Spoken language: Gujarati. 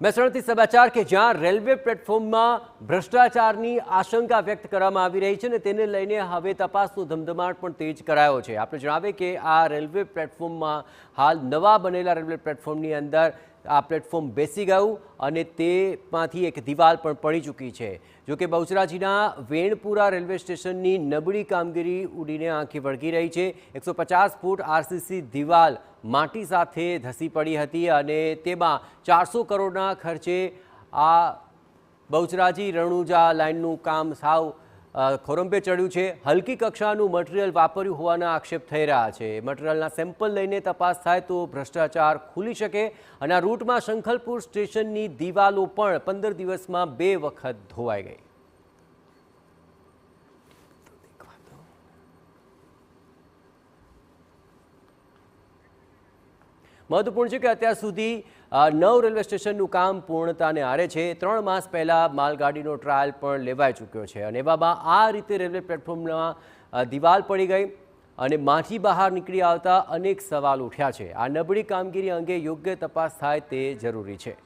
મહેસાણાથી સમાચાર કે જ્યાં રેલવે પ્લેટફોર્મમાં ભ્રષ્ટાચારની આશંકા વ્યક્ત કરવામાં આવી રહી છે ને તેને લઈને હવે તપાસનો ધમધમાટ પણ તેજ કરાયો છે। આપણે જણાવીએ કે આ રેલવે પ્લેટફોર્મમાં હાલ નવા બનેલા રેલવે પ્લેટફોર્મની અંદર આ પ્લેટફોર્મ બેસી ગયું અને તેમાંથી એક દિવાલ પણ પડી ચૂકી છે। જો કે બહુચરાજીના વેણપુરા રેલવે સ્ટેશનની નબળી કામગીરી ઉડીને આંખે વળગી રહી છે। 150 ફૂટ આરસીસી દિવાલ માટી સાથે ધસી પડી હતી અને તેમાં 400 કરોડના ખર્ચે આ બહુચરાજી રણુજા લાઇનનું કામ સાવ ખોરંભે ચડ્યું છે। હલકી કક્ષાનું મટીરિયલ વાપર્યું હોવાના આક્ષેપ થઈ રહ્યા છે। મટીરિયલના સેમ્પલ લઈને તપાસ થાય તો ભ્રષ્ટાચાર ખુલી શકે અને આ રૂટમાં શંખલપુર સ્ટેશનની દિવાલો પણ 15 દિવસમાં 2 વખત ધોવાઈ ગઈ। મહત્વપૂર્ણ છે કે અત્યાર સુધી 9 રેલવે સ્ટેશનનું કામ પૂર્ણતાને આરે છે। 3 માસ પહેલાં માલગાડીનો ટ્રાયલ પણ લેવાઈ ચૂક્યો છે અને એવામાં આ રીતે રેલવે પ્લેટફોર્મમાં દિવાલ પડી ગઈ અને માટી બહાર નીકળી આવતા અનેક સવાલ ઉઠ્યા છે। આ નબળી કામગીરી અંગે યોગ્ય તપાસ થાય તે જરૂરી છે।